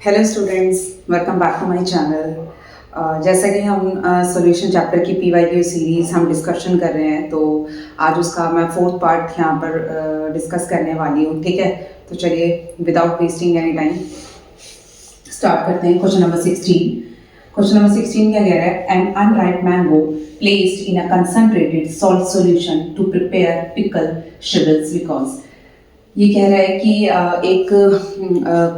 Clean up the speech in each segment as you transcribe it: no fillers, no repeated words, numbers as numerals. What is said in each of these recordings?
Hello students, welcome back to my channel. जैसा कि हम सॉल्यूशन चैप्टर की पीवाईक्यू सीरीज़ हम डिस्कशन कर रहे हैं, तो आज उसका मैं फोर्थ पार्ट यहाँ पर डिस्कस करने वाली हूँ। ठीक है, तो चलिए without wasting any time start करते हैं। क्वेश्चन नंबर 16 क्या कह रहा है? An unripe mango placed in a concentrated salt solution to prepare pickle shrivels because. ये कह रहा है कि एक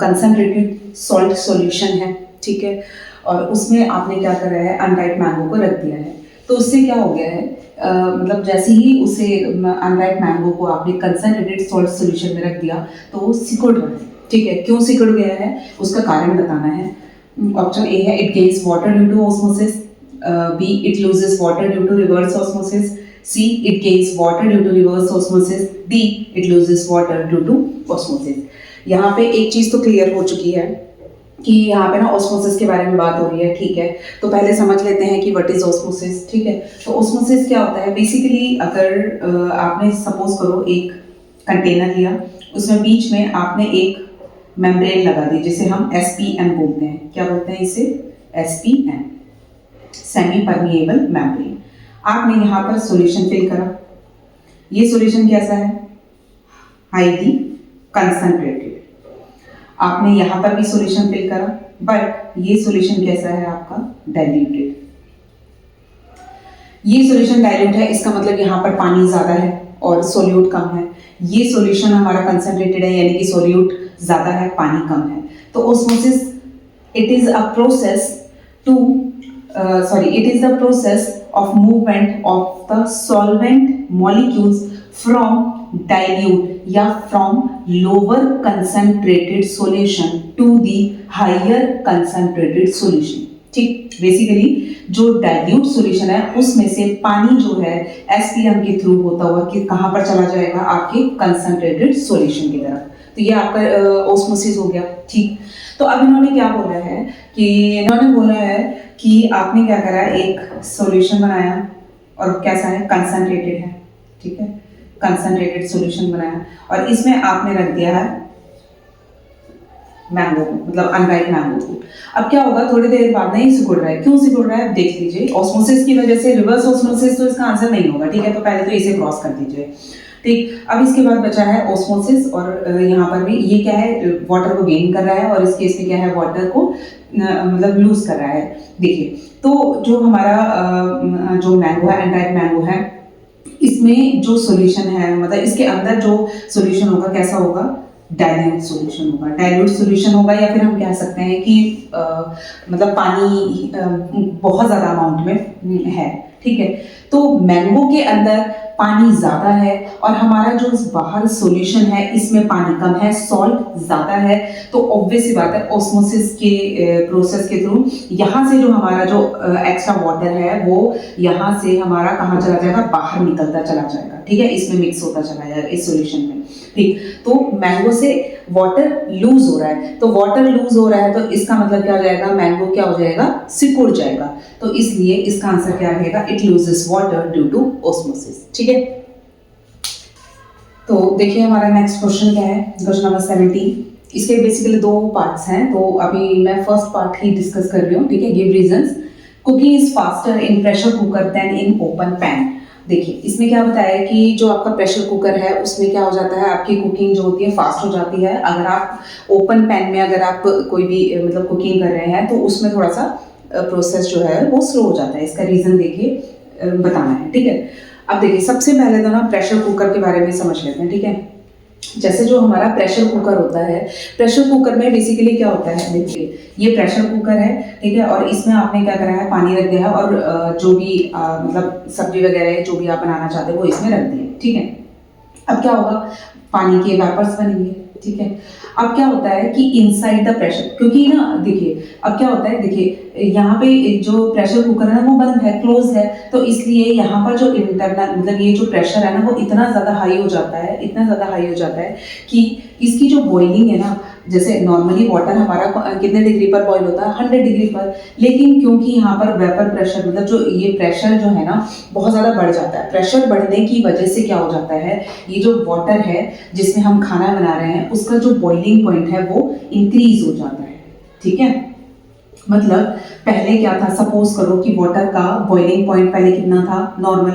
कंसनट्रेटेड सॉल्ट सॉल्यूशन है, ठीक है, और उसमें आपने क्या करा है, अनराइप मैंगो को रख दिया है। तो उससे क्या हो गया है, मतलब जैसे ही उसे अनराइप मैंगो को आपने कंसनट्रेटेड सॉल्ट सॉल्यूशन में रख दिया तो वो सिकुड़ रहा है। ठीक है, क्यों सिकुड़ गया है उसका कारण बताना है। ऑप्शन ए है it gains water due to osmosis, B it loses water due to reverse osmosis, C. It gains water due to reverse osmosis. D. It loses water due to osmosis. यहाँ पे एक चीज़ तो clear हो चुकी है कि यहाँ पे ना ऑस्मोसिस के बारे में बात हो रही है। ठीक है, तो पहले समझ लेते हैं कि व्हाट इज ऑस्मोसिस। ठीक है, तो ऑस्मोसिस क्या होता है? बेसिकली अगर आपने सपोज करो एक कंटेनर लिया, उसमें बीच में आपने एक मेम्ब्रेन लगा दी जिसे हम SPM बोलते हैं। क्या बोलते हैं इसे? SPM, semi permeable membrane. आपने यहाँ पर सॉल्यूशन फिल करा। ये सॉल्यूशन कैसा है? Highly concentrated. आपने यहाँ पर भी सॉल्यूशन फिल करा, बट ये सॉल्यूशन कैसा है आपका? डाइल्यूटेड। ये सॉल्यूशन डाइल्यूट है, इसका मतलब यहाँ पर पानी ज्यादा है और सोल्यूट कम है। ये सॉल्यूशन हमारा कंसंट्रेटेड है, यानी कि सोल्यूट ज्यादा है, पानी कम है। तो osmosis it is a process to it is the process of movement of the solvent molecules from dilute या from lower concentrated solution to the higher concentrated solution। ठीक, बेसिकली जो डाइल्यूट सॉल्यूशन है उसमें से पानी जो है SPM के थ्रू होता हुआ कि कहाँ पर चला जाएगा? आपके कंसंट्रेटेड सॉल्यूशन की तरफ। तो ये आपका ऑस्मोसिस हो गया। ठीक, तो अब इन्होंने क्या बोला है कि इन्होंने बोला है कि आपने क्या करा, एक सॉल्यूशन बनाया और कैसा है? कंसंट्रेटेड है। ठीक है, कंसंट्रेटेड सॉल्यूशन बनाया और इसमें आपने रख दिया है मैंगो को, मतलब अनराइप मैंगो को। अब क्या होगा? थोड़ी देर बाद नहीं सिकुड़ रहा है। क्यों सिकुड़ रहा है? देख लीजिए, ऑस्मोसिस की वजह से। रिवर्स ऑस्मोसिस तो इसका आंसर नहीं होगा। ठीक है, तो पहले तो इसे क्रॉस कर दीजिए। ठीक, अब इसके बाद बचा है ऑस्मोसिस और यहाँ पर भी ये क्या है? वाटर को गेन कर रहा है और इस केस में क्या है? वाटर को मतलब लूज कर रहा है। देखिए, तो जो हमारा जो मैंगो है, अनराइप मैंगो है, इसमें जो सॉल्यूशन है, मतलब इसके अंदर जो सॉल्यूशन होगा कैसा होगा? डाइल्यूट सॉल्यूशन होगा। डाइल्यूट सॉल्यूशन होगा या फिर हम कह सकते हैं कि मतलब पानी बहुत ज़्यादा अमाउंट में है। ठीक है, तो मैंगो के अंदर पानी ज़्यादा है और हमारा जो बाहर सॉल्यूशन है इसमें पानी कम है, सॉल्ट ज़्यादा है। तो ऑब्वियस सी बात है, ऑस्मोसिस के प्रोसेस के थ्रू यहाँ से जो हमारा जो एक्स्ट्रा वाटर है वो यहाँ से हमारा कहाँ चला जाएगा? बाहर निकलता चला जाएगा। ठीक है, इसमें मिक्स होता चला जाएगा इस सॉल्यूशन में। ठीक, तो मैंगो से वाटर लूज हो रहा है, तो वाटर लूज हो रहा है तो इसका मतलब क्या हो जाएगा? मैंगो क्या हो जाएगा? सिकुड़ जाएगा। तो इसलिए इसका आंसर क्या रहेगा? It loses water due to osmosis. ठीक है, तो देखिए हमारा नेक्स्ट क्वेश्चन क्या है? Question number 17। इसके बेसिकली दो पार्ट्स हैं, तो अभी मैं फर्स्ट पार्ट ही डिस्कस कर रही हूँ। ठीक है, give reasons. Cooking is faster in pressure cooker than in open pan. देखिए, इसमें क्या बताया है कि जो आपका प्रेशर कुकर है उसमें क्या हो जाता है? आपकी कुकिंग जो होती है फास्ट हो जाती है। अगर आप ओपन पैन में अगर आप कोई भी मतलब कुकिंग कर रहे हैं तो उसमें थोड़ा सा प्रोसेस जो है वो स्लो हो जाता है। इसका रीज़न देखिए बताना है। ठीक है, अब देखिए सबसे पहले तो ना प्रेशर कुकर के बारे में समझ लेते हैं। ठीक है, जैसे जो हमारा प्रेशर कुकर होता है, प्रेशर कुकर में बेसिकली क्या होता है? देखिए, ये प्रेशर कुकर है। ठीक है, और इसमें आपने क्या करा है? पानी रख दिया है और जो भी मतलब सब्जी वगैरह जो भी आप बनाना चाहते हो वो इसमें रख दिए। ठीक है, अब क्या होगा? पानी के वेपर्स बनेंगे। ठीक है, अब क्या होता है कि इनसाइड द प्रेशर, क्योंकि ना देखिए अब क्या होता है, देखिए यहाँ पे जो प्रेशर कुकर है ना वो बंद है, क्लोज है, तो इसलिए यहाँ पर जो इंटरनल मतलब ये जो प्रेशर है ना वो इतना ज़्यादा हाई हो जाता है, इतना ज़्यादा हाई हो जाता है कि इसकी जो बॉइलिंग है ना, जैसे नॉर्मली वाटर हमारा कितने डिग्री पर बॉईल होता है? 100 डिग्री पर। लेकिन क्योंकि यहाँ पर वेपर प्रेशर मतलब जो ये प्रेशर जो है ना बहुत ज़्यादा बढ़ जाता है। प्रेशर बढ़ने की वजह से क्या हो जाता है, ये जो वाटर है जिसमें हम खाना बना रहे हैं उसका जो बॉइलिंग पॉइंट है वो इंक्रीज हो जाता है। ठीक है। मतलब पहले क्या था, सपोज करो कि वाटर का बॉइलिंग पॉइंट पहले कितना था, नॉर्मल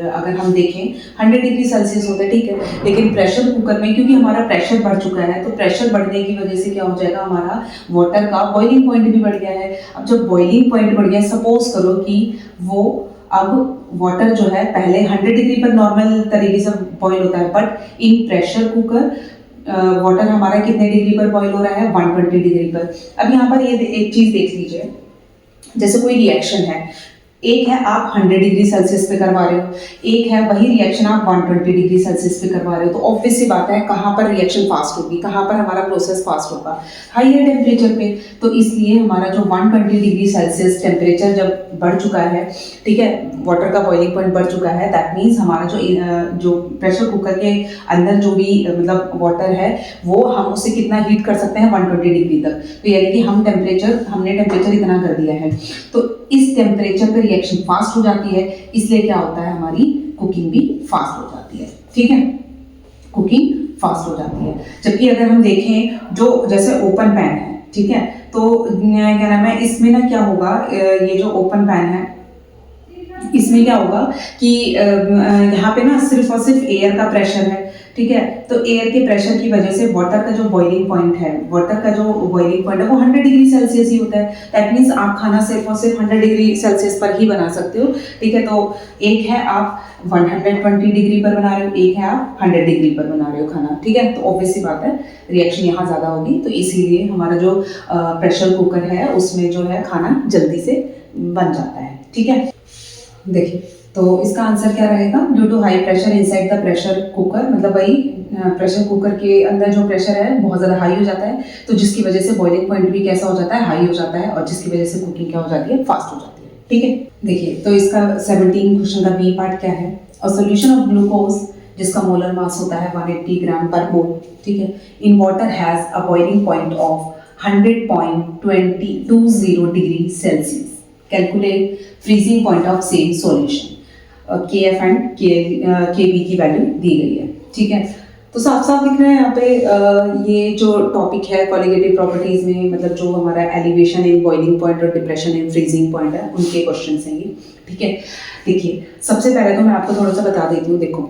अगर हम देखें 100 डिग्री सेल्सियस होता है, ठीक है। लेकिन प्रेशर कुकर में क्योंकि हमारा प्रेशर बढ़ चुका है, तो प्रेशर बढ़ने की वजह से क्या हो जाएगा, हमारा वाटर का बॉइलिंग पॉइंट भी बढ़ गया है। अब जब बॉइलिंग पॉइंट बढ़ गया, सपोज करो कि वो अब वाटर जो है पहले 100 डिग्री पर नॉर्मल तरीके से बॉईल होता है, but in pressure cooker water हमारा कितने डिग्री पर बॉईल हो रहा है, 120 डिग्री पर। अब यहाँ पर ये एक चीज देख लीजिए, जैसे कोई रिएक्शन है, एक है आप 100 डिग्री सेल्सियस पे करवा रहे हो, एक है वही रिएक्शन आप 120 डिग्री सेल्सियस पे करवा रहे हो, तो ऑब्वियस सी बात है कहाँ पर रिएक्शन फास्ट होगी, कहाँ पर हमारा प्रोसेस फास्ट होगा, हाइयर टेम्परेचर पे। तो इसलिए हमारा जो 120 डिग्री सेल्सियस टेम्परेचर जब बढ़ चुका है, ठीक है, वाटर का बॉइलिंग पॉइंट बढ़ चुका है, दैट मीन्स हमारा जो प्रेशर कुकर के अंदर जो भी मतलब वाटर है, वो हम उससे कितना हीट कर सकते हैं, 120 डिग्री तक। तो यानी कि हमने टेम्परेचर इतना कर दिया है, तो इस टेम्परेचर पे रिएक्शन फास्ट हो जाती है, इसलिए क्या होता है, हमारी कुकिंग भी फास्ट हो जाती है, ठीक है, कुकिंग फास्ट हो जाती है। जबकि अगर हम देखें जो जैसे ओपन पैन है, ठीक है, तो क्या नाम है, इसमें ना क्या होगा, ये जो ओपन पैन है इसमें क्या होगा कि यहाँ पे ना सिर्फ और सिर्फ एयर का प्रेशर है, ठीक है। तो एयर के प्रेशर की वजह से वाटर का जो बॉइलिंग पॉइंट है, वो 100 डिग्री सेल्सियस ही होता है। दैट मीन्स आप खाना सिर्फ और सिर्फ 100 डिग्री सेल्सियस पर ही बना सकते हो, ठीक है। तो एक है आप 120 डिग्री पर बना रहे हो, एक है आप 100 डिग्री पर बना रहे हो खाना, ठीक है। तो ऑब्वियस सी बात है रिएक्शन यहाँ ज़्यादा होगी, तो इसीलिए हमारा जो प्रेशर कुकर है उसमें जो है खाना जल्दी से बन जाता है, ठीक है। देखिए, तो इसका आंसर क्या रहेगा, due to high pressure inside the pressure cooker, मतलब वही प्रेशर कुकर के अंदर जो प्रेशर है बहुत ज़्यादा हाई हो जाता है, तो जिसकी वजह से बॉइलिंग पॉइंट भी कैसा हो जाता है, हाई हो जाता है, और जिसकी वजह से कुकिंग क्या हो जाती है, फास्ट हो जाती है, ठीक है। देखिए, तो इसका 17 क्वेश्चन का बी पार्ट क्या है, और सोल्यूशन ऑफ ग्लूकोज जिसका मोलर मास होता है 180 ग्राम पर मोल, ठीक है, in water has a boiling point of 100.20 degree Celsius, calculate freezing point of same solution. के एफ एंड के बी की वैल्यू दी गई है, ठीक है। तो साफ साफ दिख रहा है यहाँ पे ये जो टॉपिक है कॉलिगेटिव प्रॉपर्टीज में, मतलब जो हमारा एलिवेशन इन बॉइलिंग पॉइंट और डिप्रेशन इन फ्रीजिंग पॉइंट है, उनके क्वेश्चन हैं ये, ठीक है। देखिए, सबसे पहले तो मैं आपको थोड़ा सा बता देती हूँ। देखो,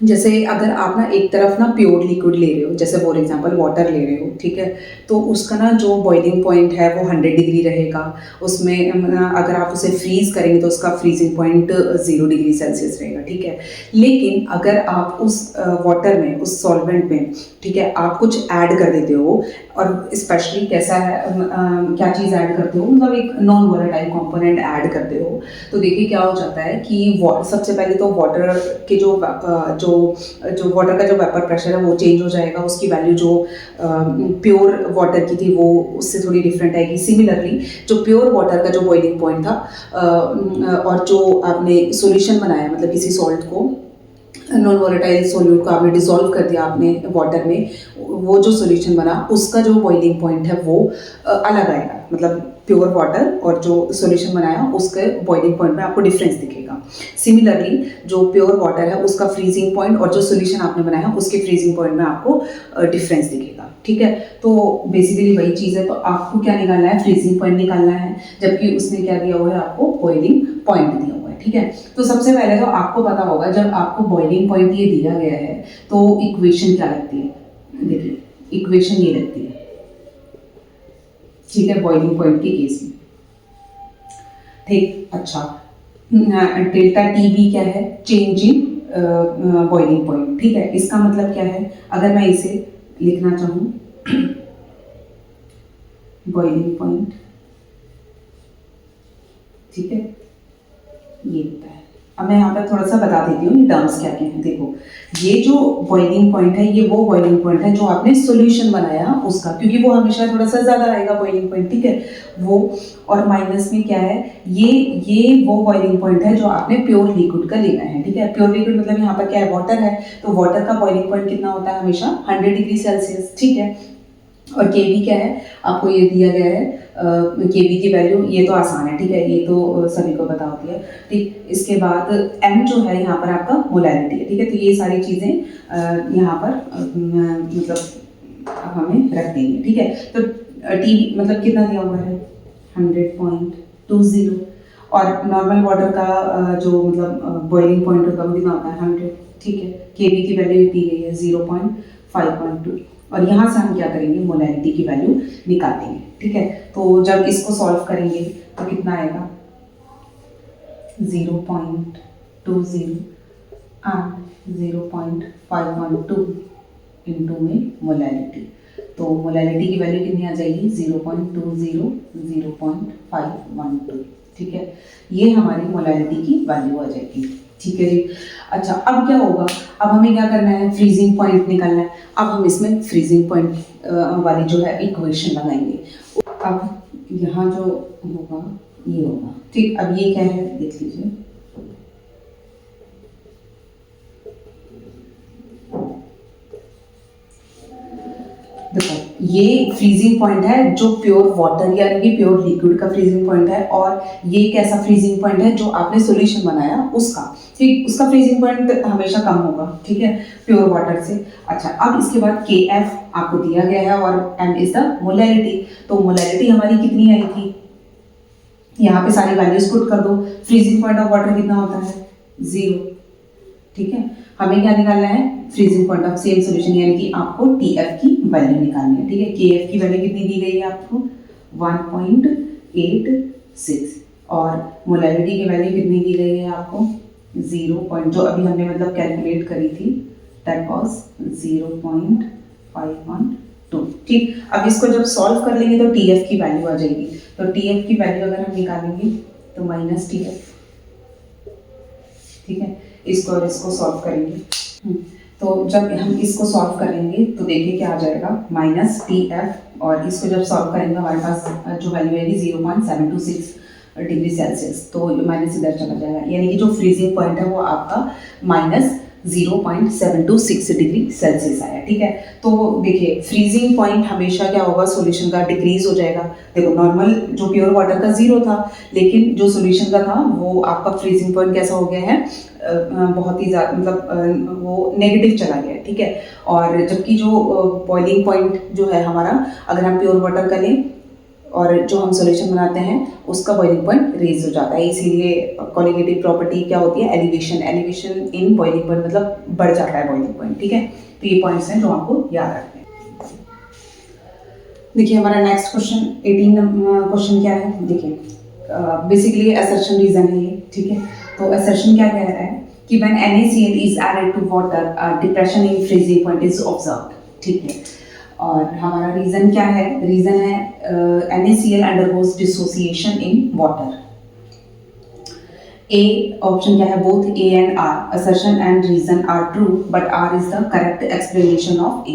जैसे अगर आप ना एक तरफ ना प्योर लिक्विड ले रहे हो, जैसे फॉर एग्जांपल वाटर ले रहे हो, ठीक है, तो उसका ना जो बॉइलिंग पॉइंट है वो 100 डिग्री रहेगा। उसमें अगर आप उसे फ्रीज करेंगे तो उसका फ्रीजिंग पॉइंट 0 डिग्री सेल्सियस रहेगा, ठीक है। लेकिन अगर आप उस वाटर में, उस सॉल्वेंट में, ठीक है, आप कुछ ऐड कर देते हो, और स्पेशली कैसा है, क्या चीज़ ऐड करते हो, मतलब एक नॉन वोलेटाइल कंपोनेंट ऐड करते हो, तो देखिए क्या हो जाता है कि सबसे पहले तो वाटर के जो वाटर का जो वेपर प्रेशर है वो चेंज हो जाएगा, उसकी वैल्यू जो प्योर वाटर की थी वो उससे थोड़ी डिफरेंट आएगी। सिमिलरली जो प्योर वाटर का जो बॉइलिंग पॉइंट था और जो आपने सॉल्यूशन बनाया, मतलब किसी सॉल्ट को, नॉन वोलेटाइल सॉल्यूट को आपने डिसॉल्व कर दिया आपने वाटर में, वो जो सॉल्यूशन बना उसका जो बॉइलिंग पॉइंट है वो अलग आएगा, मतलब प्योर वाटर और जो सॉल्यूशन बनाया उसके बॉइलिंग पॉइंट में आपको डिफरेंस दिखेगा। सिमिलरली जो प्योर वाटर है उसका फ्रीजिंग पॉइंट और जो सॉल्यूशन आपने बनाया उसके फ्रीजिंग पॉइंट में आपको डिफरेंस दिखेगा, ठीक है। तो बेसिकली वही चीज़ है, तो आपको क्या निकालना है, फ्रीजिंग पॉइंट निकालना है, जबकि उसने क्या दिया हुआ है, आपको बॉइलिंग पॉइंट दिया हुआ है, ठीक है। तो सबसे पहले तो आपको पता होगा, जब आपको बॉइलिंग पॉइंट ये दिया गया है तो इक्वेशन क्या लगती है, देखिए इक्वेशन ये लगती है, ठीक है, बॉइलिंग पॉइंट के केस में, ठीक। अच्छा, डेल्टा टी बी क्या है, चेंज इन बॉइलिंग पॉइंट, ठीक है। इसका मतलब क्या है, अगर मैं इसे लिखना चाहूँ, बॉइलिंग पॉइंट, ठीक है, ये होता है। अब मैं यहाँ पर थोड़ा सा बता देती हूँ ये टर्म्स क्या क्या हैं। देखो, ये जो बॉइलिंग पॉइंट है ये वो बॉइलिंग पॉइंट है जो आपने सॉल्यूशन बनाया उसका, क्योंकि वो हमेशा थोड़ा सा ज़्यादा आएगा बॉइलिंग पॉइंट, ठीक है वो। और माइनस में क्या है, ये वो बॉइलिंग पॉइंट है जो आपने प्योर लिक्विड का लेना है, ठीक है। प्योर लिक्विड मतलब यहाँ पर क्या है, वाटर है, तो वाटर का बॉइलिंग पॉइंट कितना होता है, हमेशा 100 डिग्री सेल्सियस, ठीक है। और के बी क्या है, आपको ये दिया गया है, के बी की वैल्यू, ये तो आसान है, ठीक है, ये तो सभी को पता होती है, ठीक। इसके बाद एम जो है यहाँ पर आपका मोलैरिटी है, ठीक है। तो ये सारी चीज़ें यहाँ पर मतलब हमें रख देंगे, ठीक है। तो टी मतलब कितना दिया हुआ है 100.20 और नॉर्मल वाटर का जो मतलब बॉइलिंग पॉइंट होता है वो कितना होता है 100, ठीक है। केवी की वैल्यू दी गई है 0.5.2 और यहाँ से हम क्या करेंगे मोलैरिटी की वैल्यू निकालेंगे, ठीक है। तो जब इसको सॉल्व करेंगे तो कितना आएगा 0.20 एंड 0.512 इंटू में मोलैरिटी। तो मोलैरिटी की वैल्यू कितनी आ जाएगी 0.20 0.512, ठीक है। ये हमारी मोलैरिटी की वैल्यू आ जाएगी, ठीक है जी। अच्छा अब क्या होगा, अब हमें क्या करना है फ्रीजिंग पॉइंट निकालना है। अब हम इसमें फ्रीजिंग पॉइंट वाली जो है इक्वेशन लगाएंगे। अब यहाँ जो होगा ये होगा, ठीक। अब ये क्या है देख लीजिए, देखो ये फ्रीजिंग पॉइंट है जो प्योर वाटर यानी कि प्योर लिक्विड का फ्रीजिंग पॉइंट है, और ये कैसा फ्रीजिंग पॉइंट है जो आपने सॉल्यूशन बनाया उसका, ठीक। उसका फ्रीजिंग पॉइंट हमेशा कम होगा, ठीक है, प्योर वाटर से। अच्छा अब इसके बाद KF आपको दिया गया है और M इज द मोलैरिटी। तो मोलैरिटी हमारी कितनी आई थी, यहाँ पे सारी वैल्यूज पुट कर दो। फ्रीजिंग पॉइंट ऑफ वाटर कितना होता है 0, ठीक है। हमें क्या निकालना है freezing point of same solution यानी कि आपको TF की वैल्यू निकालनी है, ठीक है। KF की वैल्यू कितनी दी गई है आपको 1.86 और मोलैरिटी की वैल्यू कितनी दी गई है आपको 0. जो अभी हमने मतलब कैलकुलेट करी थी दैट वाज 0.512, ठीक। अब इसको जब सॉल्व कर लेंगे तो TF की वैल्यू आ जाएगी। तो TF की वैल्यू अगर हम निकालेंगे तो -TF, ठीक है। इसको और इसको सॉल्व करेंगे, तो जब हम इसको सॉल्व करेंगे तो देखिए क्या आ जाएगा -TF और इसको जब सॉल्व करेंगे हमारे पास जो वैल्यू आएगी 0.726 डिग्री सेल्सियस। तो माइनस इधर चला जाएगा यानी कि जो फ्रीजिंग पॉइंट है वो आपका -0.726 डिग्री सेल्सियस आया, ठीक है। तो देखिए फ्रीजिंग पॉइंट हमेशा क्या होगा सॉल्यूशन का डिक्रीज हो जाएगा। देखो नॉर्मल जो प्योर वाटर का 0 था, लेकिन जो सॉल्यूशन का था वो आपका फ्रीजिंग पॉइंट कैसा हो गया है बहुत ही ज़्यादा मतलब वो नेगेटिव चला गया, ठीक है। और जबकि जो बॉइलिंग पॉइंट जो है हमारा, अगर हम प्योर वाटर का लें और जो हम सॉल्यूशन बनाते हैं उसका बॉइलिंग पॉइंट रेज हो जाता है। इसीलिए कोलिगेटिव प्रॉपर्टी क्या होती है एलिवेशन इन बॉइलिंग पॉइंट, मतलब बढ़ जाता है बॉइलिंग पॉइंट, ठीक है। तो ये पॉइंट्स हैं जो आपको याद रखने हैं। देखिए हमारा नेक्स्ट क्वेश्चन 18 क्वेश्चन क्या है, देखिए बेसिकली असर्शन रीजन है ये, ठीक है। तो असर्शन क्या कह रहा है कि when NaCl is added to water depression in freezing point is observed, ठीक है। और हमारा रीजन क्या है, रीजन है NaCl undergoes dissociation in water. A option क्या है, both A and R assertion and reason are true but R is the correct explanation of A।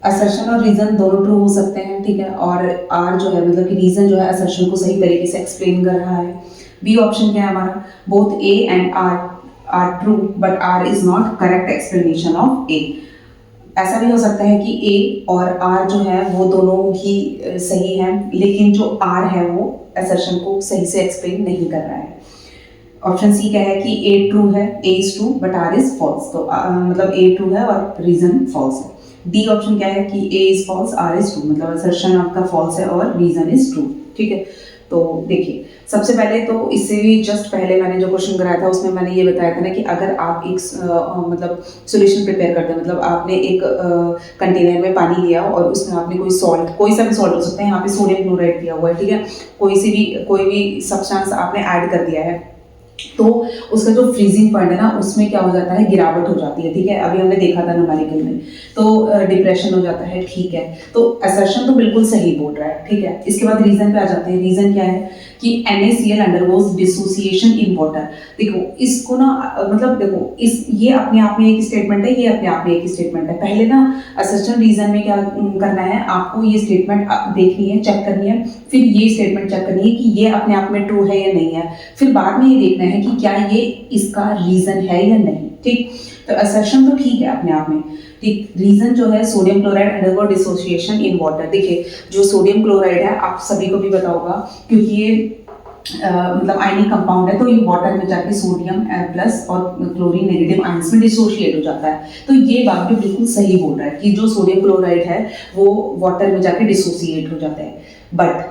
Assertion और रीजन दोनों ट्रू हो सकते हैं, ठीक है। और R जो है मतलब कि रीजन जो है असर्शन को सही तरीके से एक्सप्लेन कर रहा है। B ऑप्शन क्या है हमारा, both A and R are true but R is not correct explanation of A। ऐसा भी हो सकता है कि A और R जो है वो दोनों ही सही हैं, लेकिन जो R है वो असर्शन को सही से एक्सप्लेन नहीं कर रहा है। ऑप्शन सी क्या है कि A ट्रू है, A is true but R is false. तो मतलब A ट्रू है और रीजन फॉल्स है। डी ऑप्शन क्या है कि A is false R is true, मतलब असर्शन आपका फॉल्स है और रीजन इज ट्रू, ठीक है। तो देखिए सबसे पहले तो इससे भी जस्ट पहले मैंने जो क्वेश्चन कराया था उसमें मैंने ये बताया था ना कि अगर आप एक मतलब सॉल्यूशन प्रिपेयर करते हैं, मतलब आपने एक कंटेनर में पानी लिया और उसमें आपने कोई सॉल्ट, कोई सा भी सॉल्ट हो सकता है, यहाँ पे सोडियम क्लोराइड दिया हुआ है, ठीक है। कोई भी सब्सटेंस आपने ऐड कर दिया है तो उसका जो फ्रीजिंग पॉइंट है ना उसमें क्या हो जाता है गिरावट हो जाती है, ठीक है। अभी हमने देखा था न्यूमेरिकल में, तो डिप्रेशन हो जाता है, ठीक है। तो असर्शन तो बिल्कुल सही बोल रहा है, ठीक है। इसके बाद रीजन पे आ जाते हैं। रीजन क्या है कि NaCl undergoes dissociation in water. देखो इसको ना मतलब देखो ये अपने आप में एक स्टेटमेंट है, ये अपने आप में एक स्टेटमेंट है। पहले ना असर्शन रीजन में क्या करना है, आपको ये स्टेटमेंट देखनी है, चेक करनी है, फिर ये स्टेटमेंट चेक करनी है कि ये अपने आप में ट्रू है या नहीं है, फिर बाद में ये देखना है कि क्या ये इसका रीजन है या नहीं, ठीक। तो असर्शन तो ठीक है अपने आप में, ठीक। रीजन जो है sodium chloride undergo dissociation in water. देखिए जो सोडियम क्लोराइड है आप सभी को भी पता होगा क्योंकि ये मतलब आयनिक कंपाउंड है, तो ये वाटर में जाके सोडियम प्लस और क्लोरीन नेगेटिव आयंस में डिसोशिएट हो जाता है। तो ये बात भी बिल्कुल सही बोल रहा है कि जो सोडियम क्लोराइड है वो वाटर में जाके डिसोशिएट हो जाता है। बट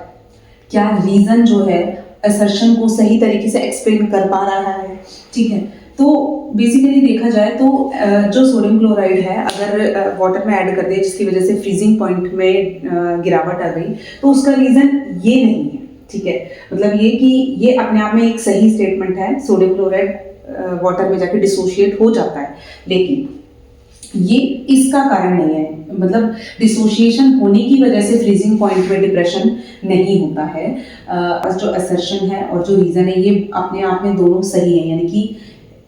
क्या रीजन जो है असर्शन को सही तरीके से एक्सप्लेन कर पा रहा है? ठीक है, तो बेसिकली देखा जाए तो जो सोडियम क्लोराइड है अगर वाटर में ऐड कर दे जिसकी वजह से फ्रीजिंग पॉइंट में गिरावट आ गई, तो उसका रीजन ये नहीं है। ठीक है, मतलब ये कि ये अपने आप में एक सही स्टेटमेंट है, सोडियम क्लोराइड वाटर में जाके डिसोशिएट हो जाता है, लेकिन ये इसका कारण नहीं है। मतलब डिसोशिएशन होने की वजह से फ्रीजिंग पॉइंट में डिप्रेशन नहीं होता है। जो असर्शन है और जो रीजन है ये अपने आप में दोनों सही है, यानी कि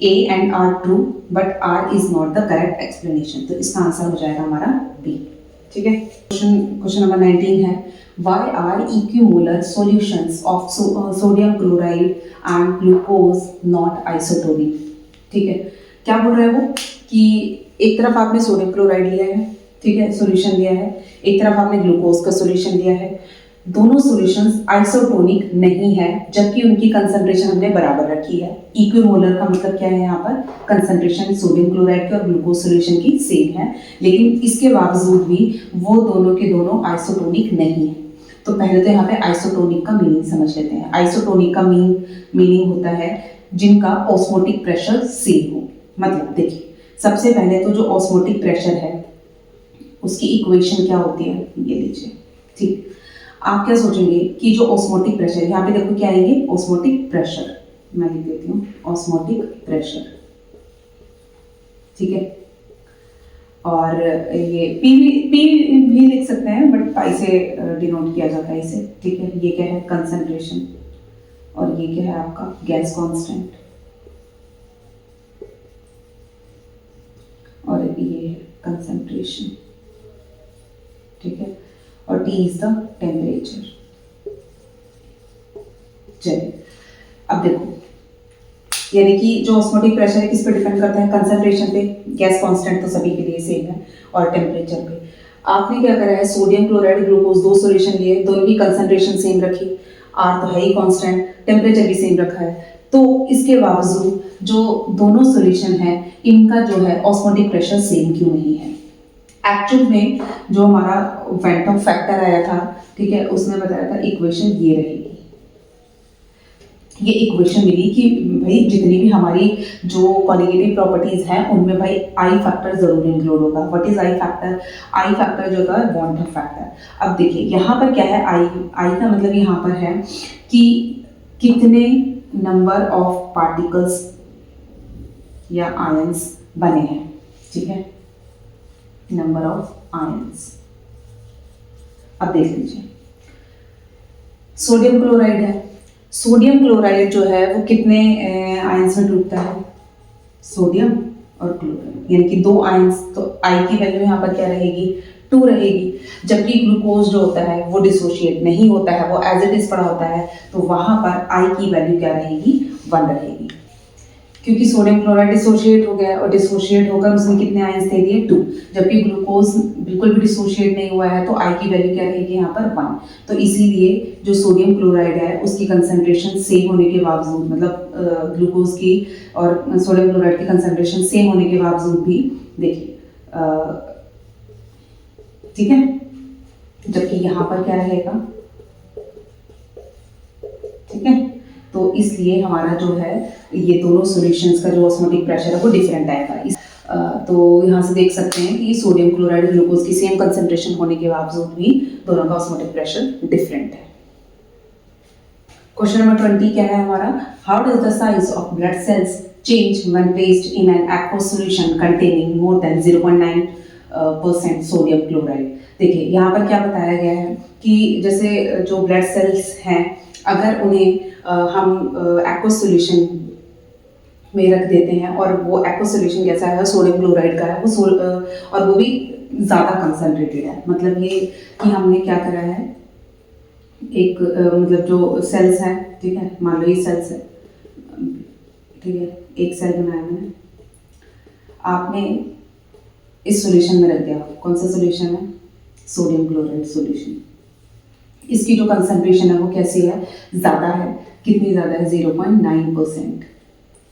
A and R true but R is not the correct explanation। तो इसका आंसर हो जाएगा हमारा B। ठीक है, क्वेश्चन नंबर 19 है, why are equimolar solutions of sodium chloride and glucose not isotonic? ठीक है, क्या बोल रहा है वो कि एक तरफ आपने सोडियम क्लोराइड लिया है, ठीक है, सॉल्यूशन लिया है, एक तरफ आपने ग्लूकोज का सॉल्यूशन लिया है, दोनों सॉल्यूशंस आइसोटोनिक नहीं है जबकि उनकी कंसंट्रेशन हमने बराबर रखी है। इक्विमोलर का मतलब क्या है, यहाँ पर कंसंट्रेशन सोडियम क्लोराइड की और ग्लूकोज सॉल्यूशन की सेम है, लेकिन इसके बावजूद भी वो दोनों के दोनों आइसोटोनिक नहीं है। तो पहले तो यहाँ पे आइसोटोनिक का मीनिंग समझ लेते हैं। आइसोटोनिक का मीनिंग होता है जिनका ऑस्मोटिक प्रेशर सेम हो। मतलब देखिए, सबसे पहले तो जो ऑस्मोटिक प्रेशर है उसकी इक्वेशन क्या होती है, ये लीजिए। ठीक, आप क्या सोचेंगे कि जो ऑस्मोटिक प्रेशर, यहाँ पे देखो क्या आएंगे, ऑस्मोटिक प्रेशर, मैं लिख देती हूँ ऑस्मोटिक प्रेशर। ठीक है, और ये पी भी लिख सकते हैं बट पाई से डिनोट किया जाता है इसे। ठीक है, ये क्या है, कंसंट्रेशन, और ये क्या है आपका गैस कांस्टेंट, और ये है कंसंट्रेशन। ठीक है, और T इज द टेम्परेचर। चलिए अब देखो, यानी कि जो ऑस्मोटिक प्रेशर है किस पे डिपेंड करता है, कंसंट्रेशन पे। गैस कांस्टेंट तो सभी के लिए सेम है, और टेम्परेचर पे। आपने क्या करा है, सोडियम क्लोराइड ग्लूकोज दो सॉल्यूशन लिए, दोनों की कंसंट्रेशन सेम रखी, R तो है ही कांस्टेंट, टेम्परेचर भी सेम रखा है, तो इसके बावजूद जो दोनों सॉल्यूशन है इनका जो है ऑस्मोटिक प्रेशर सेम क्यों नहीं है? एक्चुअल में जो हमारा वेंट ऑफ फैक्टर आया था, ठीक है, उसमें बताया था इक्वेशन ये रहेगी। ये इक्वेशन मिली कि भाई जितनी भी हमारी जो कॉलिगेटिव प्रॉपर्टीज हैं उनमें भाई आई फैक्टर जरूर इंक्लूड होगा। What is I factor? I factor जो होता है बॉन्ड ऑफ फैक्टर। अब देखिए यहाँ पर क्या है, आई का मतलब यहाँ पर है कि कितने नंबर ऑफ पार्टिकल्स या आयंस बने हैं। ठीक है, नंबर ऑफ आयंस। अब देख लीजिए, सोडियम क्लोराइड है, सोडियम क्लोराइड जो है वो कितने आयंस में टूटता है, सोडियम और क्लोराइड, यानी कि दो आयंस, तो आई की वैल्यू यहाँ पर क्या रहेगी, 2 रहेगी। जबकि ग्लूकोज जो होता है वो डिसोशिएट नहीं होता है, वो एज इट इज पड़ा होता है, तो वहां पर आई की वैल्यू क्या रहेगी, 1 रहेगी। क्योंकि सोडियम क्लोराइड डिसोशिएट हो गया और डिसोशिएट होकर उसने कितने आयंस दे दिए, 2। जबकि ग्लूकोज बिल्कुल भी डिसोशिएट नहीं हुआ है, तो आई की वैल्यू क्या रहेगी यहाँ पर, 1। तो इसीलिए जो सोडियम क्लोराइड है उसकी कंसंट्रेशन सेम होने के बावजूद, मतलब ग्लूकोज की और सोडियम क्लोराइड की कंसंट्रेशन सेम होने के बावजूद भी देखिए, ठीक है, जबकि यहाँ पर क्या रहेगा, ठीक है, तो इसलिए हमारा जो है ये दोनों सॉल्यूशंस का जो ऑस्मोटिक प्रेशर है वो डिफरेंट आएगा। तो यहाँ से देख सकते हैं कि सोडियम क्लोराइड ग्लूकोज की सेम कंसंट्रेशन होने के बावजूद भी दोनों का ऑस्मोटिक प्रेशर डिफरेंट है। क्वेश्चन नंबर 20 क्या है हमारा, how does the size of blood cells change when placed in an aqueous solution containing more than 0.9% sodium chloride. देखिए यहाँ पर क्या बताया गया है कि जैसे जो ब्लड सेल्स हैं अगर उन्हें हम एक्वस सॉल्यूशन में रख देते हैं और वो एक्वस सॉल्यूशन कैसा है, सोडियम क्लोराइड का है, वो और वो भी ज़्यादा कंसनट्रेटेड है। मतलब ये कि हमने क्या करा है, एक मतलब जो सेल्स हैं, ठीक है, मान लो ये सेल्स है, ठीक है, एक सेल बनाया मैंने, आपने इस सॉल्यूशन में रख दिया। कौन सा सॉल्यूशन है, सोडियम क्लोराइड सॉल्यूशन। इसकी जो कंसंट्रेशन है वो कैसी है, ज़्यादा है। कितनी ज़्यादा है, 0.9%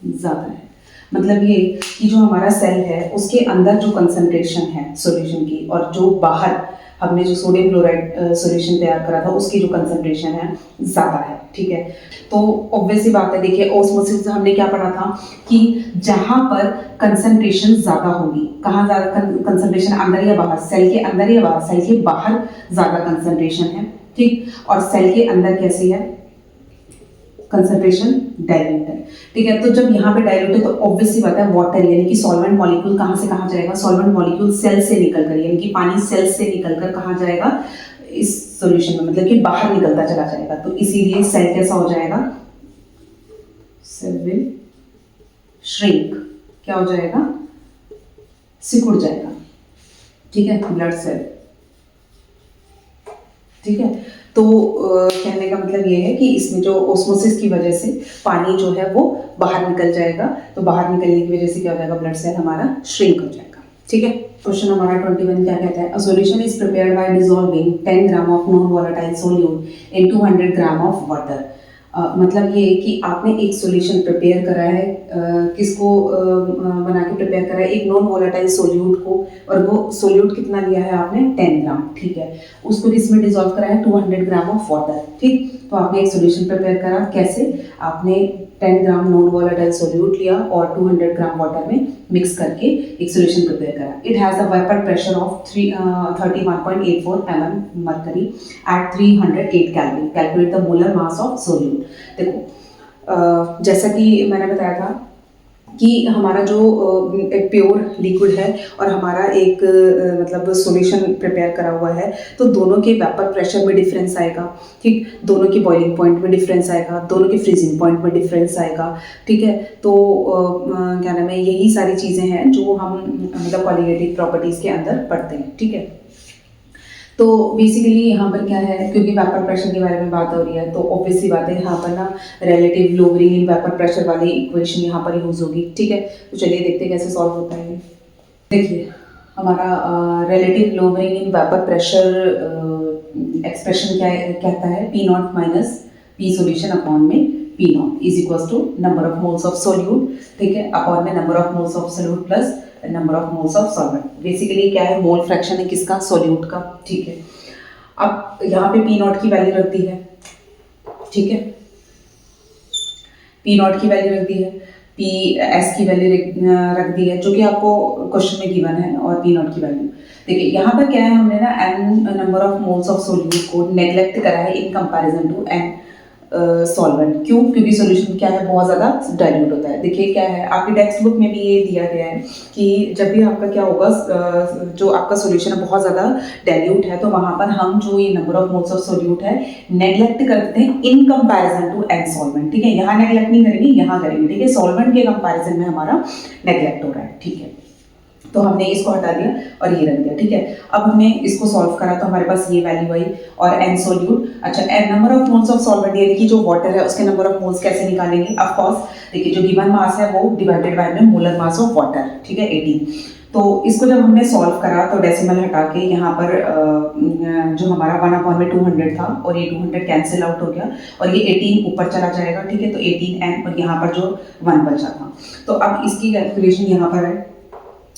ज़्यादा है। मतलब ये कि जो हमारा सेल है उसके अंदर जो कंसंट्रेशन है सॉल्यूशन की और जो बाहर हमने जो सोडियम क्लोराइड सॉल्यूशन तैयार करा था उसकी जो कंसंट्रेशन है ज़्यादा है, ठीक है। तो ऑब्वियस सी बात है, देखिए ऑस्मोसिस हमने क्या पढ़ा था कि जहाँ पर कंसंट्रेशन ज़्यादा होगी, कहाँ ज़्यादा कंसंट्रेशन, अंदर या बाहर, सेल के अंदर या बाहर, सेल के बाहर ज़्यादा कंसंट्रेशन है, ठीक। और सेल के अंदर कैसी है कंसंट्रेशन, डाइल्यूट है, ठीक है। तो जब यहाँ पे डाइल्यूट है तो ऑब्वियस सी बात है वाटर यानी कि सॉल्वेंट मॉलिक्यूल कहाँ से कहाँ जाएगा, सॉल्वेंट मॉलिक्यूल सेल से निकलकर यानी कि पानी सेल से निकलकर कहाँ जाएगा, इस सॉल्यूशन में, मतलब कि बाहर निकलता चला जाएगा। तो इसीलिए सेल कैसा हो जाएगा, सेल विल श्रिंक, क्या हो जाएगा, सिकुड़ जाएगा, ठीक है, ब्लड सेल, ठीक है। तो कहने का मतलब ये है कि इसमें जो ऑस्मोसिस की वजह से पानी जो है वो बाहर निकल जाएगा, तो बाहर निकलने की वजह से क्या हो जाएगा, ब्लड सेल हमारा श्रिंक हो जाएगा, ठीक है। क्वेश्चन हमारा 21 क्या कहता है, a solution is prepared by dissolving 10 gram of non volatile solute in 200 gram of water. मतलब ये है कि आपने एक सॉल्यूशन प्रिपेयर करा है, किसको बना के प्रिपेयर करा है, एक नॉन वोलेटाइल सोल्यूट को, और वो सोल्यूट कितना लिया है आपने, 10 ग्राम, ठीक है। उसको किसमें डिसॉल्व करा है, 200 ग्राम ऑफ वाटर, ठीक। तो आपने एक सॉल्यूशन प्रिपेयर करा, कैसे, आपने 10 ग्राम नॉन वोलेटाइल सोल्यूट लिया और 200 ग्राम वाटर में मिक्स करके एक सॉल्यूशन प्रिपेयर करा। It has a vapour pressure of 31.84 mm mercury at 308 calorie. Calculate the molar mass of solute. देखो जैसा कि मैंने बताया था कि हमारा जो एक प्योर लिक्विड है और हमारा एक मतलब सॉल्यूशन प्रिपेयर करा हुआ है, तो दोनों के वेपर प्रेशर में डिफरेंस आएगा, ठीक, दोनों की बॉइलिंग पॉइंट में डिफरेंस आएगा, दोनों के फ्रीजिंग पॉइंट में डिफरेंस आएगा, ठीक है। तो क्या नाम है, यही सारी चीज़ें हैं जो हम मतलब क्वालिटेटिव प्रॉपर्टीज़ के अंदर पढ़ते हैं, ठीक है। तो बेसिकली यहाँ पर क्या है, क्योंकि वेपर प्रेशर के बारे में बात हो रही है तो ऑब्वियस सी बात है यहाँ पर ना relative lowering in vapour pressure वाली इक्वेशन यहाँ पर यूज होगी, ठीक है। तो चलिए देखते हैं कैसे सॉल्व होता है। देखिए हमारा relative lowering in vapour pressure expression क्या कहता है, P naught minus P solution upon में P naught is equal to number of moles of solute, ठीक है, अपॉन में number of moles of solute plus number of moles of solvent. Basically क्या है, mole fraction है किसका, solute का, ठीक है। अब यहाँ पे पी नॉट की वैल्यू रख दी है, ठीक है, पी नॉट की वैल्यू रख दी है, पी एस की वैल्यू रख दी है जो कि आपको क्वेश्चन में गिवन है, और पी नॉट की वैल्यू देखिए। यहाँ पर क्या है, हमने ना n number of moles of solute को नेग्लेक्ट करा है in comparison to n solvent. क्यों, क्योंकि सॉल्यूशन क्या है, बहुत ज़्यादा डाइल्यूट होता है। देखिए क्या है, आपकी टेक्स्ट बुक में भी ये दिया गया है कि जब भी आपका क्या होगा, जो आपका सॉल्यूशन है बहुत ज़्यादा डाइल्यूट है, तो वहाँ पर हम जो ये number of moles of solute है नेग्लेक्ट करते हैं in comparison to n solvent, ठीक है। यहाँ नेग्लेक्ट नहीं करेंगे, यहाँ करेंगे, ठीक है। सॉल्वेंट के कंपैरिजन में हमारा नेग्लेक्ट हो रहा है, ठीक है। तो हमने इसको हटा दिया और ये रख दिया, ठीक है। अब हमने इसको सॉल्व करा तो हमारे पास ये वैल्यू आई और एन सोल्यूट, अच्छा n number of moles of solvent यानी कि जो वाटर है उसके नंबर ऑफ मोल्स कैसे निकालेंगे, ऑफ कोर्स देखिए जो गिवन मास है वो डिवाइडेड बाय में मोलर मास ऑफ वाटर, ठीक है, 18। तो इसको जब हमने सॉल्व करा तो डेसिमल हटा के यहाँ पर जो हमारा 1/200 था और ये 200 कैंसिल आउट हो गया और ये 18 ऊपर चला जाएगा, ठीक है। तो 18n और यहाँ पर जो 1 बचा था, तो अब इसकी कैलकुलेशन यहाँ पर है।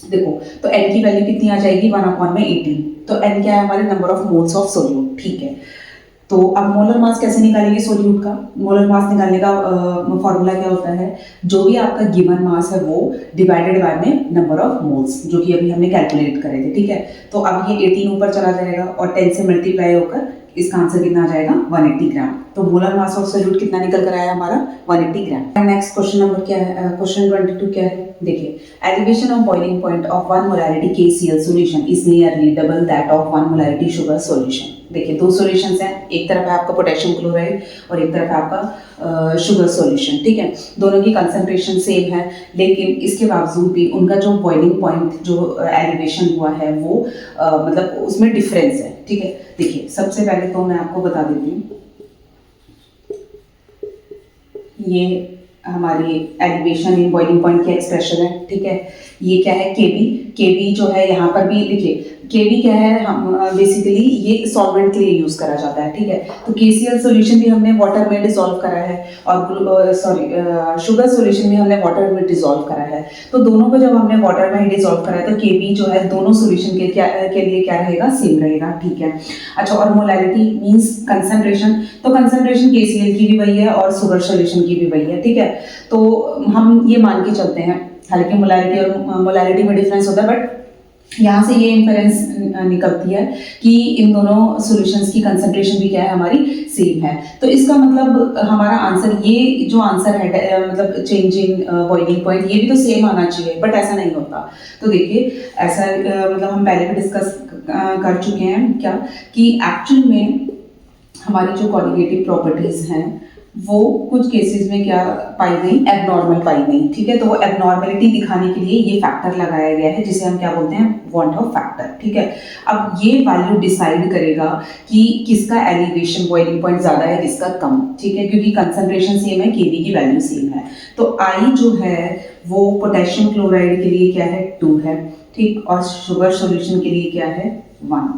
देखो तो n की वैल्यू कितनी आ जाएगी, 1/18। तो n क्या है, हमारे number of moles of solute, ठीक है। तो अब मोलर मास कैसे निकालेंगे सोल्यूट का, मोलर मास निकालने का फॉर्मूला क्या होता है, जो भी आपका गिवन मास है वो डिवाइडेड बाय में नंबर ऑफ मोल्स, जो कि अभी हमने कैलकुलेट करे थे, ठीक है। तो अब ये 18 ऊपर चला जाएगा और 10 से मल्टीप्लाई होकर इसका आंसर कितना आ जाएगा, 180 ग्राम। तो मोलर मास ऑफ सोल्यूट कितना निकल कर आया हमारा, 180 ग्राम। नेक्स्ट क्वेश्चन नंबर क्या है, क्वेश्चन 22 क्या है, देखिए elevation of boiling point of 1 molarity KCl solution is nearly double that of 1 molarity sugar solution. देखिए दो सॉल्यूशंस हैं, एक तरफ है आपका पोटेशियम क्लोराइड और एक तरफ है आपका शुगर सॉल्यूशन, ठीक है। दोनों की कंसंट्रेशन सेम है, लेकिन इसके बावजूद भी उनका जो बॉइलिंग पॉइंट जो एलिवेशन हुआ है वो मतलब उसमें डिफरेंस है, ठीक है। देखिए सबसे पहले तो मैं आपको बता देती हूँ, ये हमारी एलिवेशन इन बॉइलिंग पॉइंट की एक्सप्रेशन है, ठीक है। ये क्या है, केबी, केबी जो है यहाँ पर भी देखिए केवी क्या है, हम बेसिकली ये सॉल्वेंट के लिए यूज़ करा जाता है, ठीक है। तो KCl सॉल्यूशन भी हमने वाटर में डिसॉल्व करा है और शुगर सॉल्यूशन भी हमने वाटर में डिसॉल्व करा है। तो दोनों को जब हमने वाटर में डिसॉल्व करा है तो केवी जो है दोनों सॉल्यूशन के लिए क्या रहेगा, सेम रहेगा, ठीक है। अच्छा, और मोलैलिटी मींस कंसंट्रेशन, तो कंसंट्रेशन KCl की भी वही है और शुगर सॉल्यूशन की भी वही है, ठीक है। तो हम ये मान के चलते हैं, हालांकि मोलैलिटी में डिफरेंस होता है, बट यहाँ से ये इन्फरेंस निकलती है कि इन दोनों सॉल्यूशंस की कंसंट्रेशन भी क्या है, हमारी सेम है। तो इसका मतलब हमारा आंसर, ये जो आंसर है मतलब चेंज इन बॉइलिंग पॉइंट, ये भी तो सेम आना चाहिए, बट ऐसा नहीं होता। तो देखिए ऐसा मतलब हम पहले भी डिस्कस कर चुके हैं क्या, कि एक्चुअल में हमारी जो कॉलिगेटिव प्रॉपर्टीज हैं वो कुछ केसेस में क्या पाई गई, एबनॉर्मल पाई गई, ठीक है। तो वो एबनॉर्मलिटी दिखाने के लिए ये फैक्टर लगाया गया है जिसे हम क्या बोलते हैं, वांट ऑफ फैक्टर, ठीक है। अब ये वैल्यू डिसाइड करेगा कि किसका एलिवेशन बॉइलिंग पॉइंट ज्यादा है, किसका कम, ठीक है, क्योंकि कंसंट्रेशन सेम है, केवी की वैल्यू सेम है। तो आई जो है वो पोटेशियम क्लोराइड के लिए क्या है, 2 है, ठीक, और शुगर सॉल्यूशन के लिए क्या है, 1,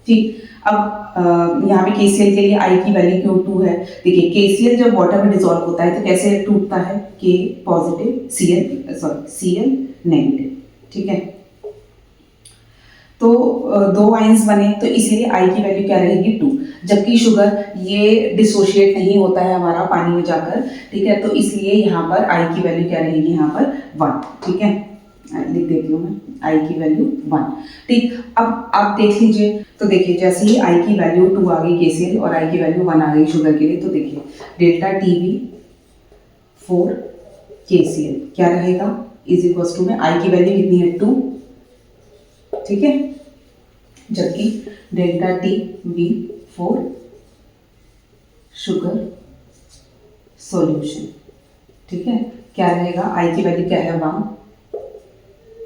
ठीक। अब यहाँ पे KCl के लिए I की वैल्यू क्यों 2 है, देखिए KCl जब वाटर में डिसॉल्व होता है तो कैसे टूटता है, K पॉजिटिव Cl नेगेटिव, ठीक है। तो 2 आयंस बने तो इसीलिए I की वैल्यू क्या रहेगी, 2, जबकि शुगर ये डिसोशिएट नहीं होता है हमारा पानी में जाकर, ठीक है। तो इसलिए यहाँ पर I की वैल्यू क्या रहेगी, यहाँ पर 1, ठीक है। लिख देती हूँ मैं, I की वैल्यू 1, ठीक। अब आप देख लीजिए, तो देखिए जैसे ही I की वैल्यू 2 आ गई KCl और I की वैल्यू 1 आ गई शुगर के लिए, तो देखिए डेल्टा TB 4 KCl क्या रहेगा, इज इक्वल टू में I की वैल्यू कितनी है, 2, ठीक है, जबकि डेल्टा TB 4 शुगर सॉल्यूशन, ठीक है, क्या रहेगा, I की वैल्यू क्या है, 1,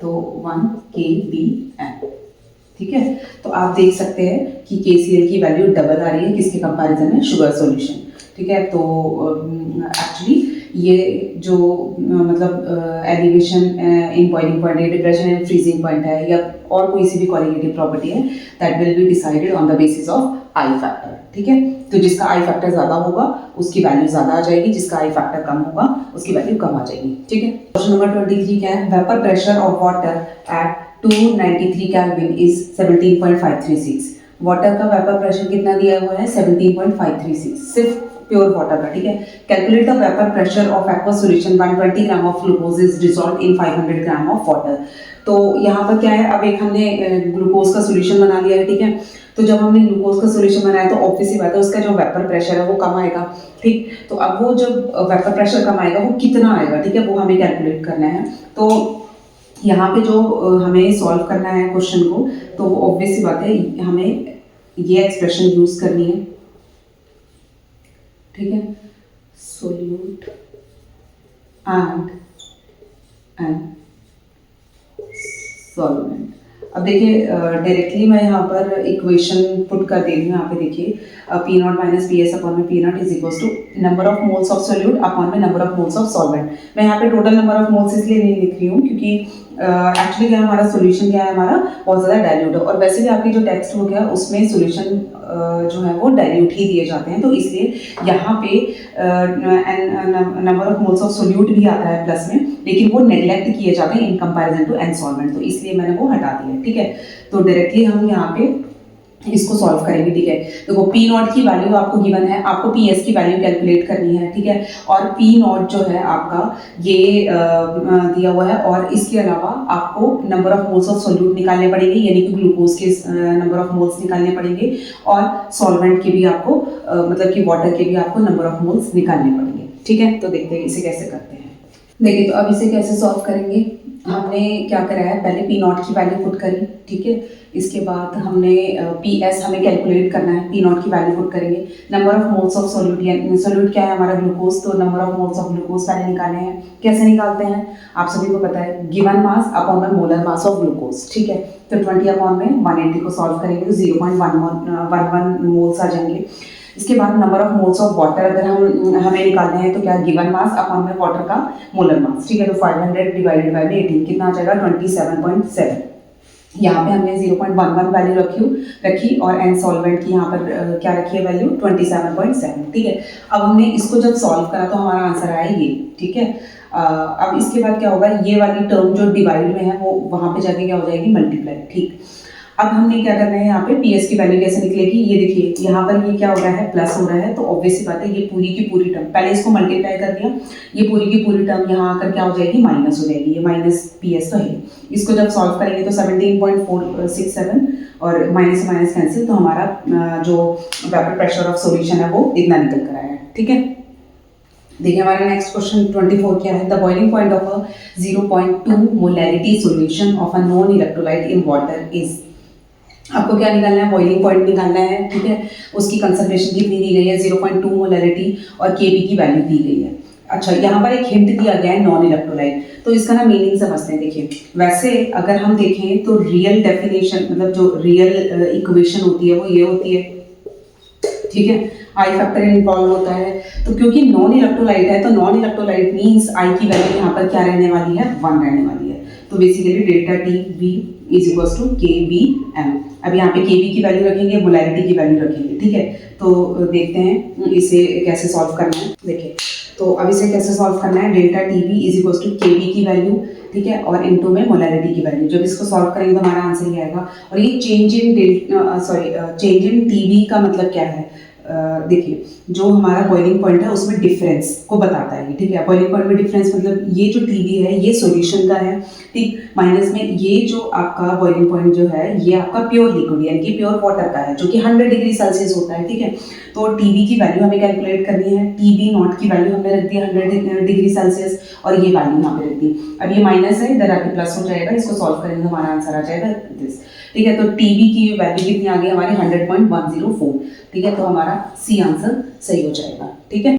तो 1 kBm, ठीक है। तो आप देख सकते हैं कि KCl की वैल्यू डबल आ रही है किसके कंपैरिजन में, शुगर सॉल्यूशन, ठीक है। तो एक्चुअली ये जो मतलब एलिवेशन इन बॉइलिंग पॉइंट है, डिप्रेशन इन फ्रीजिंग पॉइंट है, या और कोई सी भी क्वालिटेटिव प्रॉपर्टी है, that will be decided on the basis of I factor, ठीक है। तो जिसका आई फैक्टर ज्यादा होगा उसकी वैल्यू ज्यादा आ जाएगी, जिसका आई फैक्टर कम होगा उसकी वैल्यू कम आ जाएगी, ठीक है। क्वेश्चन नंबर 23 क्या है, vapour pressure of water at 293 kelvin is 17.536। Water का वेपर प्रेशर कितना दिया हुआ है, 17.536, सिर्फ प्योर वाटर का, ठीक है। Calculate the vapour pressure of aqua solution 120 gram of glucose is dissolved in 500 gram of water. तो यहाँ पर क्या है, अब एक हमने ग्लूकोज का सॉल्यूशन बना लिया है, ठीक है। तो जब हमने ग्लूकोज का सॉल्यूशन बनाया तो ऑब्वियस सी बात है उसका जो वेपर प्रेशर है वो कम आएगा, ठीक। तो अब वो जब वेपर प्रेशर कम आएगा वो कितना आएगा, ठीक है, वो हमें कैलकुलेट करना है। तो यहाँ पे जो हमें सॉल्व करना है क्वेश्चन को, तो वो ऑब्वियस सी बात है हमें ये एक्सप्रेशन यूज करनी है, ठीक है, सोल्यूट एंड सॉल्वेंट। अब देखिए डायरेक्टली मैं यहाँ पर इक्वेशन पुट कर दे रही हूँ। यहाँ पे देखिए P naught minus P S upon में P naught is equal to number of moles of solute upon में number of moles of solvent. मैं यहाँ पे टोटल नंबर ऑफ मोल्स इसलिए नहीं लिख रही हूँ क्योंकि एक्चुअली क्या है, हमारा सोल्यूशन क्या है, हमारा बहुत ज़्यादा डाइल्यूट है, और वैसे भी आपकी जो टेक्स्ट बुक है उसमें सोल्यूशन जो है वो डाइल्यूट ही दिए जाते हैं। तो इसलिए यहाँ पे number of moles of solute भी आता है प्लस में, लेकिन वो नेग्लेक्ट किए जाते हैं in comparison to n solvent, तो इसलिए मैंने वो हटा दिया, ठीक है। तो डायरेक्टली हम यहाँ पे इसको सॉल्व करेंगे, ठीक है। देखो P नॉट की वैल्यू आपको गिवन है, आपको PS की वैल्यू कैलकुलेट करनी है, ठीक है। और P नॉट जो है आपका ये दिया हुआ है, और इसके अलावा आपको number of moles of solute निकालने पड़ेंगे, यानी कि ग्लूकोज के नंबर ऑफ मोल्स निकालने पड़ेंगे, और सॉल्वेंट के भी आपको मतलब कि वाटर के भी आपको नंबर ऑफ मोल्स निकालने पड़ेंगे, ठीक है। तो देखते हैं इसे कैसे करते हैं। देखिए तो अब इसे कैसे सॉल्व करेंगे, हमने क्या करा है, पहले P नॉट की वैल्यू पुट करी, ठीक है। इसके बाद हमने PS हमें कैलकुलेट करना है, P नॉट की वैल्यू पुट करेंगे, number of moles of solute, या सोल्यूट क्या है हमारा ग्लूकोज, तो number of moles of glucose पहले निकालने हैं। कैसे निकालते हैं आप सभी को पता है, गिवन मास अपॉन में मोलर मास ऑफ ग्लूकोज, ठीक है। तो 20 अपॉन में 180 को सॉल्व करेंगे तो 0.11 मोल्स आ जाएंगे। इसके बाद number of moles of water अगर हमें निकालने हैं तो क्या, गिवन मास अपॉन में वाटर का मोलर मास, ठीक है। तो 500 डिवाइडेड बाय 18 कितना आ जाएगा, 27.7, यहाँ पे हमने 0.11 वैल्यू रखी और एन सॉल्वेंट की यहाँ पर क्या रखी है वैल्यू 27.7, ठीक है। अब हमने इसको जब सॉल्व करा तो हमारा आंसर आया ये, ठीक है। अब इसके बाद क्या होगा, ये वाली टर्म जो डिवाइड में है वो वहाँ पे जाके क्या हो जाएगी, मल्टीप्लाई, ठीक। अब हमने क्या करना है, यहाँ पे पीएस की वैल्यू कैसे निकलेगी, ये देखिए यहाँ पर ये क्या हो रहा है, प्लस हो रहा है, तो ऑब्वियस सी बात है ये पूरी की पूरी टर्म, पहले इसको मल्टीप्लाई कर दिया, ये पूरी की पूरी टर्म यहाँ आकर क्या हो जाएगी, माइनस हो जाएगी, ये माइनस पीएस तो है। इसको जब सॉल्व करेंगे तो 17.467 और माइनस से माइनस कैंसिल, तो हमारा जो वेपर प्रेशर ऑफ सॉल्यूशन है वो इतना निकल कर आया है, ठीक है। देखिए हमारा नेक्स्ट क्वेश्चन 24 क्या है, the boiling point of a 0.2 molarity solution of a non electrolyte in water is. आपको क्या निकालना है, बॉइलिंग पॉइंट निकालना है, ठीक है। उसकी कंसंट्रेशन कितनी दी गई है, 0.2 मोलैरिटी और केबी की वैल्यू दी गई है। अच्छा, यहाँ पर एक हिंट दिया गया है नॉन इलेक्ट्रोलाइट, तो इसका ना मीनिंग समझते हैं। देखिए वैसे अगर हम देखें तो रियल डेफिनेशन मतलब जो रियल इक्वेशन होती है वो ये होती है, ठीक है। आई फैक्टर इन्वॉल्व होता है, तो क्योंकि नॉन इलेक्ट्रोलाइट है तो नॉन इलेक्ट्रोलाइट मींस आई की वैल्यू यहाँ पर क्या रहने वाली है, 1 रहने वाली है। तो basically delta T V is equal to K B M. अब यहाँ पे के बी की वैल्यू रखेंगे, मोलैरिटी की वैल्यू रखेंगे, ठीक है। तो देखते हैं इसे कैसे सॉल्व करना है। देखिए तो अब इसे कैसे सॉल्व करना है, delta T V is equal to K B की वैल्यू, ठीक है, और इनटू में मोलैरिटी की वैल्यू। जब इसको सॉल्व करेंगे तो हमारा आंसर ये आएगा। और ये चेंज इन टीवी का मतलब क्या है, देखिए जो हमारा बॉइलिंग पॉइंट है उसमें डिफरेंस को बताता है, ठीक है। बॉइलिंग पॉइंट में डिफरेंस मतलब ये जो टीवी है ये सॉल्यूशन का है, ठीक, माइनस में ये जो आपका बॉइलिंग पॉइंट जो है ये आपका प्योर लिक्विड यानी कि प्योर वाटर का है जो कि 100 डिग्री सेल्सियस होता है, ठीक है। तो टीवी की वैल्यू हमें कैलकुलेट करनी है, टीवी नॉट की वैल्यू हमने रख दी 100 डिग्री सेल्सियस और ये वैल्यू यहाँ पे रख दी। अब ये माइनस है, इधर आके प्लस हो जाएगा, इसको सॉल्व करेंगे तो हमारा आंसर आ जाएगा दिस, ठीक है। तो टीवी की वैल्यू कितनी आ गई हमारी 100.104, ठीक है। तो हमारा सी आंसर सही हो जाएगा, ठीक है।